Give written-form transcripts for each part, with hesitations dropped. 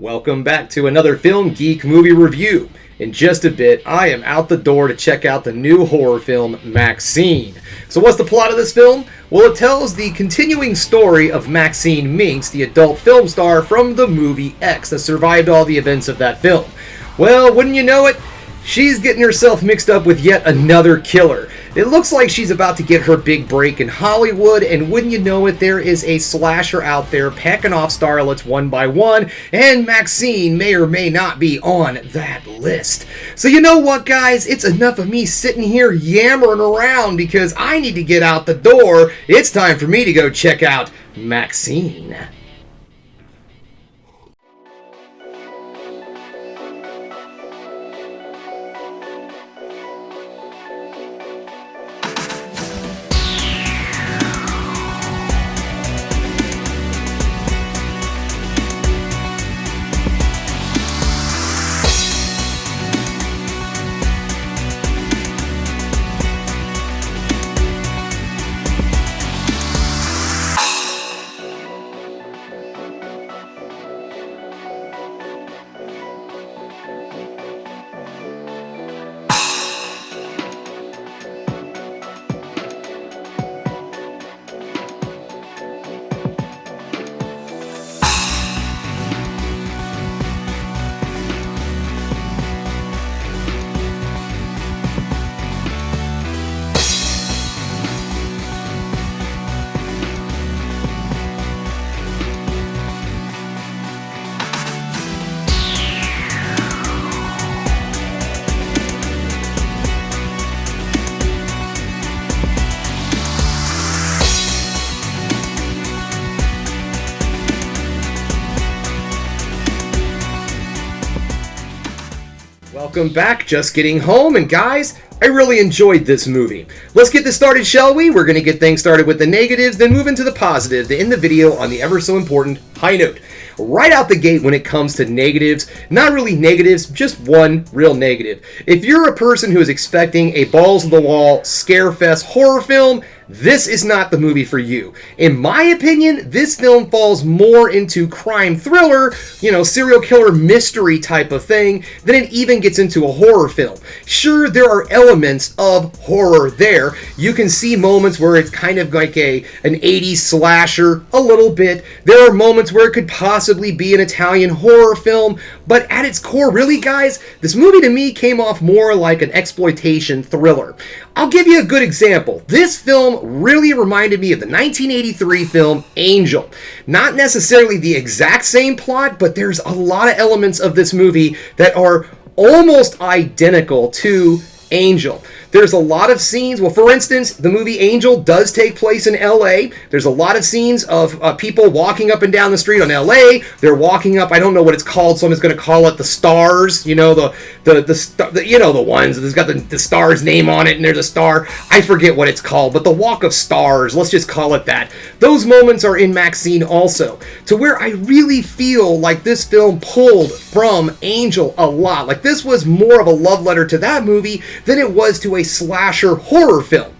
Welcome back to another Film Geek movie review. In just a bit, I am out the door to check out the new horror film, MaXXXine. So what's the plot of this film? Well, it tells the continuing story of Maxine Minx, the adult film star from the movie X that survived all the events of that film. Well, wouldn't you know it? She's getting herself mixed up with yet another killer. It looks like she's about to get her big break in Hollywood, and wouldn't you know it, there is a slasher out there packing off starlets one by one, and MaXXXine may or may not be on that list. So you know what, guys? It's enough of me sitting here yammering around because I need to get out the door. It's time for me to go check out MaXXXine. Welcome back, just getting home, and guys, I really enjoyed this movie. Let's get this started, shall we? We're going to get things started with the negatives, then move into the positives to end the video on the ever so important high note. Right out the gate when it comes to negatives, not really negatives, just one real negative. If you're a person who is expecting a balls-to-the-wall, scare-fest horror film, this is not the movie for you. In my opinion, this film falls more into crime thriller, serial killer mystery type of thing, than it even gets into a horror film. Sure, there are elements of horror there. You can see moments where it's kind of like an 80s slasher, a little bit. There are moments where it could possibly be an Italian horror film, but at its core, really guys, this movie to me came off more like an exploitation thriller. I'll give you a good example. This film really reminded me of the 1983 film Angel. Not necessarily the exact same plot, but there's a lot of elements of this movie that are almost identical to Angel. There's a lot of scenes, well, for instance, the movie Angel does take place in LA. There's a lot of scenes of people walking up and down the street on LA. They're walking up, I don't know what it's called, so I'm just going to call it the stars, the ones that's got the star's name on it and there's a star. I forget what it's called, but the walk of stars, let's just call it that. Those moments are in MaXXXine also, to where I really feel like this film pulled from Angel a lot. Like this was more of a love letter to that movie than it was to a slasher horror film.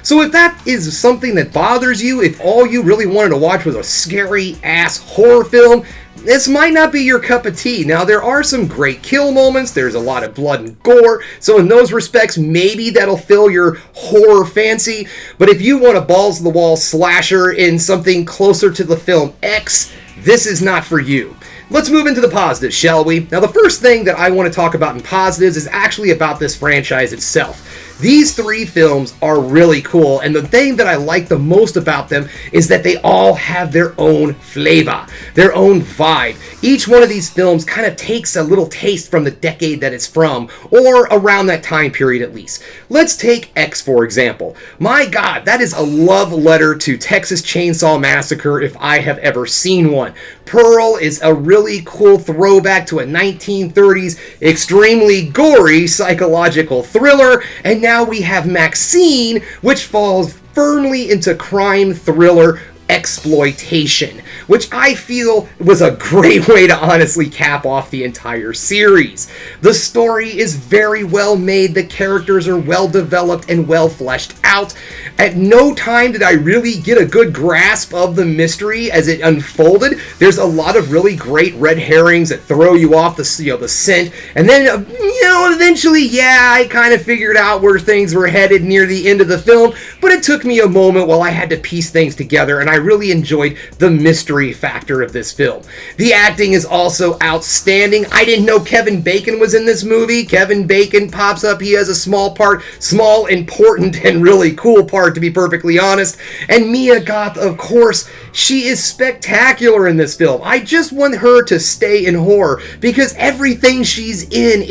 So if that is something that bothers you, if all you really wanted to watch was a scary ass horror film, this might not be your cup of tea. Now, there are some great kill moments, there's a lot of blood and gore, so in those respects, maybe that'll fill your horror fancy, but if you want a balls-to-the-wall slasher in something closer to the film X, this is not for you. Let's move into the positives, shall we? Now, the first thing that I want to talk about in positives is actually about this franchise itself. These three films are really cool, and the thing that I like the most about them is that they all have their own flavor, their own vibe. Each one of these films kind of takes a little taste from the decade that it's from, or around that time period at least. Let's take X, for example. My God, that is a love letter to Texas Chainsaw Massacre if I have ever seen one. Pearl is a really cool throwback to a 1930s, extremely gory psychological thriller, and now we have MaXXXine, which falls firmly into crime thriller exploitation, which I feel was a great way to honestly cap off the entire series. The story is very well made, the characters are well developed and well fleshed out. At no time did I really get a good grasp of the mystery as it unfolded. There's a lot of really great red herrings that throw you off the scent, and then eventually, I kind of figured out where things were headed near the end of the film, but it took me a moment while I had to piece things together, and I really enjoyed the mystery factor of this film. The acting is also outstanding. I didn't know Kevin Bacon was in this movie. Kevin Bacon pops up. He has a small part, small, important, and really cool part, to be perfectly honest. And Mia Goth, of course, she is spectacular in this film. I just want her to stay in horror because everything she's in,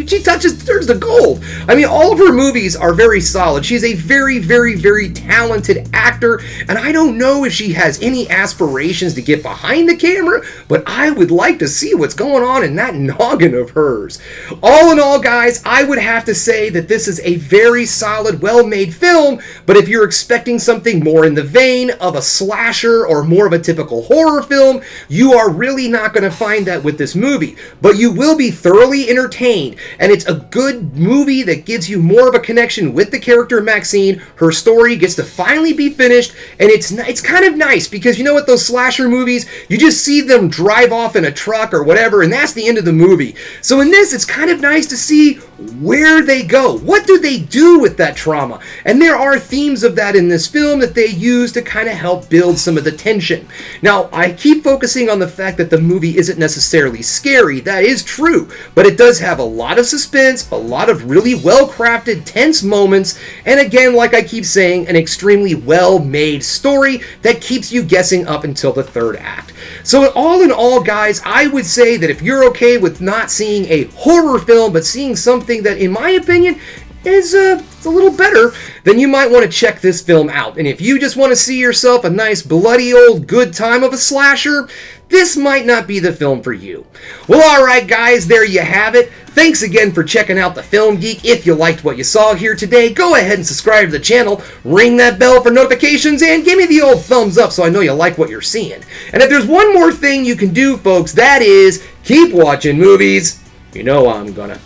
she turns to gold. I mean, all of her movies are very solid. She's a very, very, very talented actor, and I don't know if she has any aspirations to get behind the camera, but I would like to see what's going on in that noggin of hers. All in all, guys, I would have to say that this is a very solid, well-made film, but if you're expecting something more in the vein of a slasher or more of a typical horror film, you are really not going to find that with this movie. But you will be thoroughly entertained, and it's a good movie that gives you more of a connection with the character MaXXXine. Her story gets to finally be finished, and it's kind of nice because you know what, those slasher movies, you just see them drive off in a truck or whatever, and that's the end of the movie. So in this, it's kind of nice to see where they go. What do they do with that trauma? And there are themes of that in this film that they use to kind of help build some of the tension. Now, I keep focusing on the fact that the movie isn't necessarily scary. That is true, but it does have a lot of suspense, a lot of really well-crafted, tense moments, and again, like I keep saying, an extremely well-made story that keeps you guessing up until the third act. So all in all, guys, I would say that if you're okay with not seeing a horror film, but seeing something that, in my opinion, is a little better, then you might want to check this film out. And if you just want to see yourself a nice bloody old good time of a slasher, this might not be the film for you. Well, alright guys, there you have it. Thanks again for checking out the Film Geek. If you liked what you saw here today, go ahead and subscribe to the channel, ring that bell for notifications, and give me the old thumbs up so I know you like what you're seeing. And if there's one more thing you can do, folks, that is keep watching movies. You know I'm gonna.